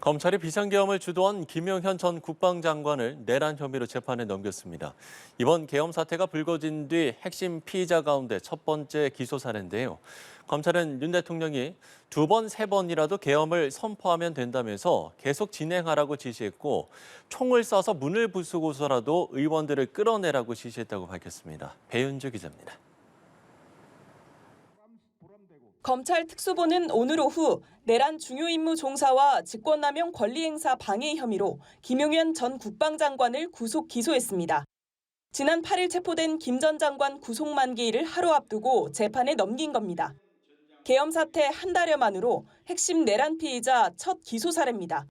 검찰이 비상계엄을 주도한 김용현 전 국방장관을 내란 혐의로 재판에 넘겼습니다. 이번 계엄 사태가 불거진 뒤 핵심 피의자 가운데 첫 번째 기소 사례인데요. 검찰은 윤 대통령이 두 번, 세 번이라도 계엄을 선포하면 된다면서 계속 진행하라고 지시했고 총을 쏴서 문을 부수고서라도 의원들을 끌어내라고 지시했다고 밝혔습니다. 배윤주 기자입니다. 검찰 특수본은 오늘 오후 내란 중요 임무 종사와 직권남용 권리행사 방해 혐의로 김용현 전 국방장관을 구속 기소했습니다. 지난 8일 체포된 김 전 장관 구속 만기일을 하루 앞두고 재판에 넘긴 겁니다. 계엄 사태 한 달여 만으로 핵심 내란 피의자 첫 기소 사례입니다.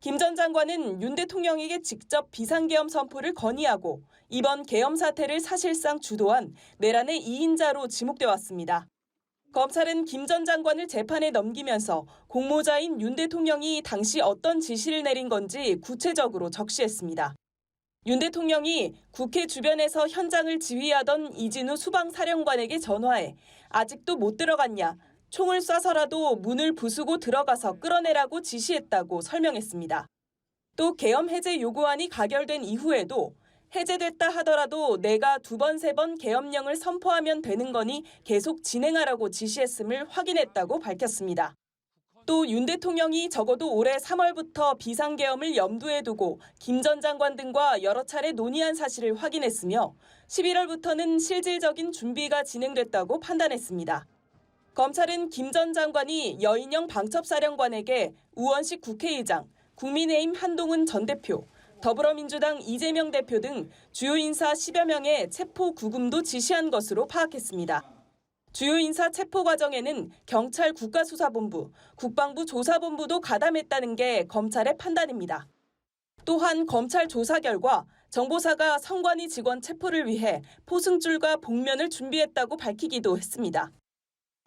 김 전 장관은 윤 대통령에게 직접 비상계엄 선포를 건의하고 이번 계엄 사태를 사실상 주도한 내란의 2인자로 지목돼 왔습니다. 검찰은 김 전 장관을 재판에 넘기면서 공모자인 윤 대통령이 당시 어떤 지시를 내린 건지 구체적으로 적시했습니다. 윤 대통령이 국회 주변에서 현장을 지휘하던 이진우 수방사령관에게 전화해 아직도 못 들어갔냐, 총을 쏴서라도 문을 부수고 들어가서 끌어내라고 지시했다고 설명했습니다. 또 계엄 해제 요구안이 가결된 이후에도 해제됐다 하더라도 내가 두 번, 세 번 계엄령을 선포하면 되는 거니 계속 진행하라고 지시했음을 확인했다고 밝혔습니다. 또 윤 대통령이 적어도 올해 3월부터 비상계엄을 염두에 두고 김 전 장관 등과 여러 차례 논의한 사실을 확인했으며 11월부터는 실질적인 준비가 진행됐다고 판단했습니다. 검찰은 김 전 장관이 여인영 방첩사령관에게 우원식 국회의장, 국민의힘 한동훈 전 대표, 더불어민주당 이재명 대표 등 주요 인사 10여 명의 체포 구금도 지시한 것으로 파악했습니다. 주요 인사 체포 과정에는 경찰 국가수사본부, 국방부 조사본부도 가담했다는 게 검찰의 판단입니다. 또한 검찰 조사 결과 정보사가 선관위 직원 체포를 위해 포승줄과 복면을 준비했다고 밝히기도 했습니다.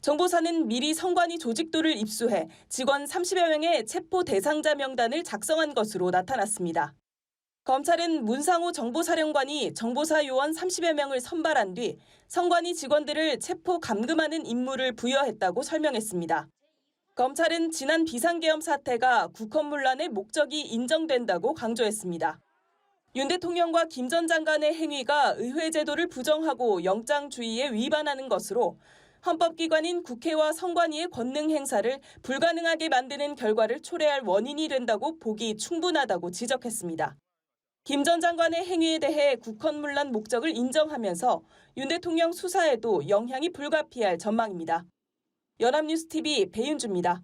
정보사는 미리 선관위 조직도를 입수해 직원 30여 명의 체포 대상자 명단을 작성한 것으로 나타났습니다. 검찰은 문상호 정보사령관이 정보사 요원 30여 명을 선발한 뒤 선관위 직원들을 체포 감금하는 임무를 부여했다고 설명했습니다. 검찰은 지난 비상계엄 사태가 국헌문란의 목적이 인정된다고 강조했습니다. 윤 대통령과 김 전 장관의 행위가 의회 제도를 부정하고 영장주의에 위반하는 것으로 헌법기관인 국회와 선관위의 권능 행사를 불가능하게 만드는 결과를 초래할 원인이 된다고 보기 충분하다고 지적했습니다. 김 전 장관의 행위에 대해 국헌문란 목적을 인정하면서 윤 대통령 수사에도 영향이 불가피할 전망입니다. 연합뉴스TV 배윤주입니다.